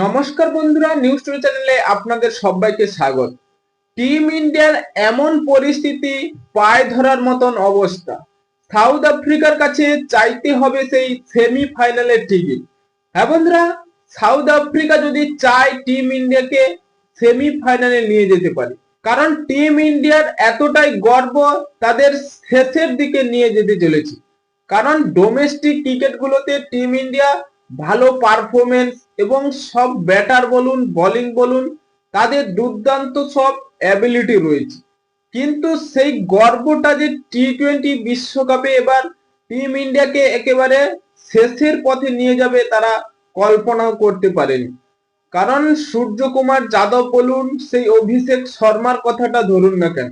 নমস্কার বন্ধুরা, news story চ্যানেলে আপনাদের সবাইকে স্বাগত। টিম ইন্ডিয়ার এমন পরিস্থিতি, পায়ে ধরার মতন অবস্থা। সাউথ আফ্রিকার কাছে চাইতে হবে সেই সেমিফাইনালের টিকিট। হ্যাঁ বন্ধুরা, সাউথ আফ্রিকা যদি চায় টিম ইন্ডিয়াকে সেমিফাইনালে নিয়ে যেতে পারে, কারণ টিম ইন্ডিয়ার এতটাই গর্ব তাদের শেষের দিকে নিয়ে যেতে চলেছে। কারণ ডোমেস্টিক ক্রিকেটগুলোতে টিম ইন্ডিয়া ভালো পারফরমেন্স এবং সব ব্যাটার বলুন বোলিং বলুন তাদের দুর্দান্ত সব অ্যাবিলিটি রয়েছে। কিন্তু সেই গর্বটা যে টি-20 বিশ্বকাপে এবার টিম ইন্ডিয়াকে একেবারে শেষের পথে নিয়ে যাবে তারা কল্পনাও করতে পারেনি। কারণ সূর্যকুমার যাদব বলুন, সেই অভিষেক শর্মার কথাটা ধরুন না কেন,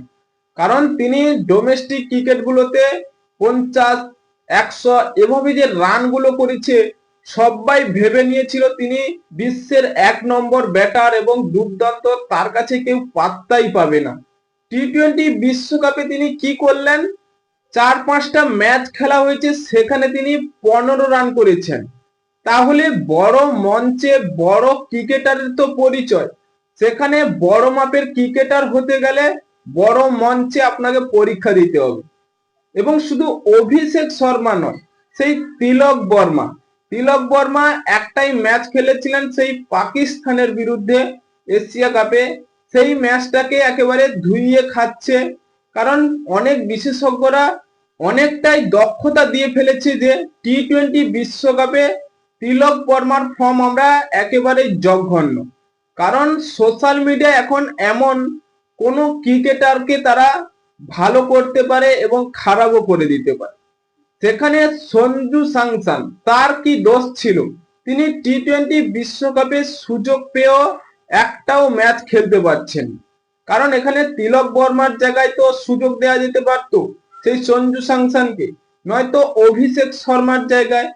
কারণ তিনি ডোমেস্টিক ক্রিকেটগুলোতে 50, 100 এভাবে যে রানগুলো করেছে, সবাই ভেবে নিয়েছিল তিনি বিশ্বের 1 নম্বর ব্যাটার এবং দুর্দান্ত, তার কাছে কেউ পাত্তাই পাবে না। টি-20 বিশ্বকাপে তিনি কি করলেন, 4-5টা ম্যাচ খেলা হয়েছে, সেখানে তিনি 15 রান করেছেন। তাহলে বড় মঞ্চে বড় ক্রিকেটারের তো পরিচয়, সেখানে বড় মাপের ক্রিকেটার হতে গেলে বড় মঞ্চে আপনাকে পরীক্ষা দিতে হবে। এবং শুধু অভিষেক শর্মা নয়, সেই তিলক বর্মা একটাই ম্যাচ খেলেছিলেন সেই পাকিস্তানের বিরুদ্ধে এশিয়া কাপে, সেই ম্যাচটাকে একেবারে ধুইয়ে খাচ্ছে। কারণ অনেক বিশেষজ্ঞরা অনেকটাই দক্ষতা দিয়ে ফেলেছে যে টি-20 বিশ্বকাপে তিলক বর্মার ফর্ম আমরা একেবারেই জঘন্য। কারণ সোশ্যাল মিডিয়া এখন এমন, কোন ক্রিকেটারকে তারা ভালো করতে পারে এবং খারাপও করে দিতে পারে। সেখানে সঞ্জু স্যামসন, তার কি দোষ ছিল? তিনি টি-20 বিশ্বকাপে সুযোগ পেয়েও একটাও ম্যাচ খেলতে পারছেন। কারণ এখানে তিলক বর্মার জায়গায় তো সুযোগ দেওয়া যেতে পারতো সেই সঞ্জু স্যামসনকে, নয়তো অভিষেক শর্মার জায়গায়।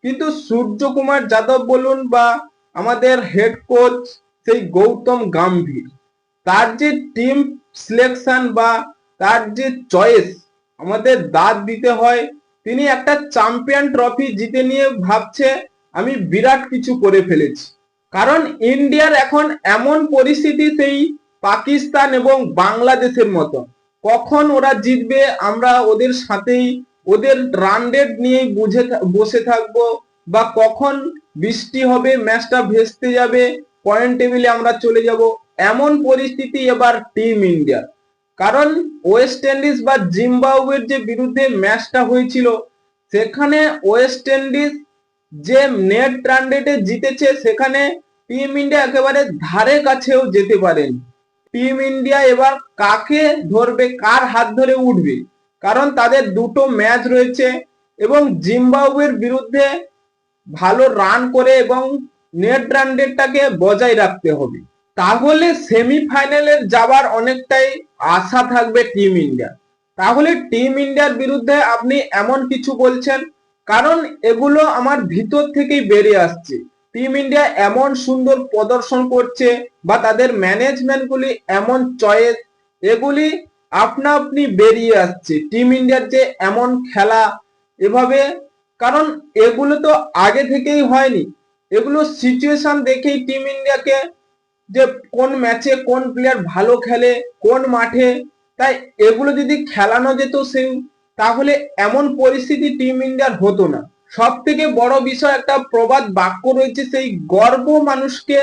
কিন্তু সূর্যকুমার যাদব বলুন বা আমাদের হেড কোচ সেই গৌতম গম্ভীর, তার যে টিম সিলেকশন বা তার যে চয়েস, আমাদের দাঁত দিতে হয়। তিনি একটা চ্যাম্পিয়ন ট্রফি জিতে নিয়ে ভাবছে আমি বিরাট কিছু করে ফেলেছি। কারণ ইন্ডিয়ার এখন এমন পরিস্থিতি সেই পাকিস্তান এবং বাংলাদেশের মতো, কখন ওরা জিতবে আমরা ওদের সাথেই ওদের রান রেট নিয়েই বসে থাকবো, বা কখন বৃষ্টি হবে ম্যাচটা ভেস্তে যাবে, পয়েন্ট টেবিলে আমরা চলে যাব, এমন পরিস্থিতি এবার টিম ইন্ডিয়ার। কারণ ওয়েস্ট ইন্ডিজ বা জিম্বাবুয়ের যে বিরুদ্ধে ম্যাচটা হয়েছিল, সেখানে ওয়েস্ট ইন্ডিজ যে নেট রান রেটে জিতেছে, সেখানে টিম ইন্ডিয়া একেবারে ধারে কাছেও যেতে পারেনি। টিম ইন্ডিয়া এবার কাকে ধরবে, কার হাত ধরে উঠবে? কারণ তাদের দুটো ম্যাচ রয়েছে এবং জিম্বাবুয়ের বিরুদ্ধে ভালো রান করে এবং নেট রান রেটটাকে বজায় রাখতে হবে। তাহলে সেমিফাইনালে যাবার অনেকটাই আশা থাকবে টিম ইন্ডিয়া। তাহলে টিম ইন্ডিয়ার বিরুদ্ধে আপনি এমন কিছু বলছেন, কারণ এগুলো আমার ভিতর থেকেই বেরিয়ে আসছে। টিম ইন্ডিয়া এমন সুন্দর প্রদর্শন করছে বা তাদের ম্যানেজমেন্টগুলি এমন চয়েস, এগুলি আপনা আপনি বেরিয়ে আসছে টিম ইন্ডিয়ার যে এমন খেলা এভাবে। কারণ এগুলো তো আগে থেকেই হয়নি, এগুলো সিচুয়েশন দেখেই টিম ইন্ডিয়াকে, যে কোন ম্যাচে কোন প্লেয়ার ভালো খেলে কোন মাঠে, তাই এগুলো যদি খেলানো যেত সেই, তাহলে এমন পরিস্থিতি টিম ইন্ডিয়ার হতো না। সব থেকে বড় বিষয়, একটা প্রবাদ বাক্য রয়েছে, সেই গর্ব মানুষকে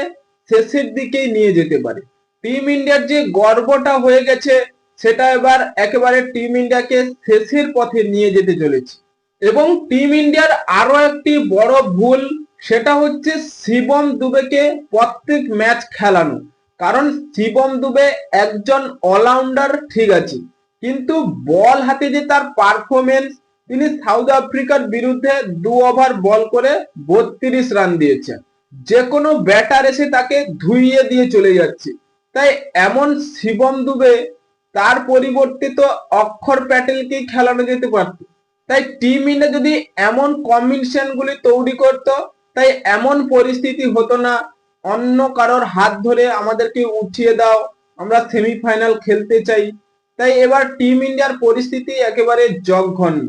শেষের দিকেই নিয়ে যেতে পারে। টিম ইন্ডিয়ার যে গর্বটা হয়ে গেছে, সেটা এবার একেবারে টিম ইন্ডিয়াকে শেষের পথে নিয়ে যেতে চলেছে। এবং টিম ইন্ডিয়ার আরো একটি বড় ভুল, সেটা হচ্ছে শিবম দুবেকে প্রত্যেক ম্যাচ খেলানো। কারণ শিবম দুবে একজন অলরাউন্ডার ঠিক আছে, কিন্তু বল হাতে যে তার পারফরমেন্স, তিনি সাউথ আফ্রিকার বিরুদ্ধে 2 ওভার বল করে 32 রান দিয়েছেন। যে কোনো ব্যাটার এসে তাকে ধুইয়ে দিয়ে চলে যাচ্ছে। তাই এমন শিবম দুবে, তার পরিবর্তে তো অক্ষর প্যাটেলকেই খেলানো যেতে পারত। তাই টিম ইন্ডিয়া যদি এমন কম্বিনেশন গুলি তৈরি করত, তাই এমন পরিস্থিতি হতো না অন্য কারোর হাত ধরে আমাদেরকে উঠিয়ে দাও, আমরা সেমিফাইনাল খেলতে চাই। তাই এবার টিম ইন্ডিয়ার পরিস্থিতি একেবারে জঘন্য।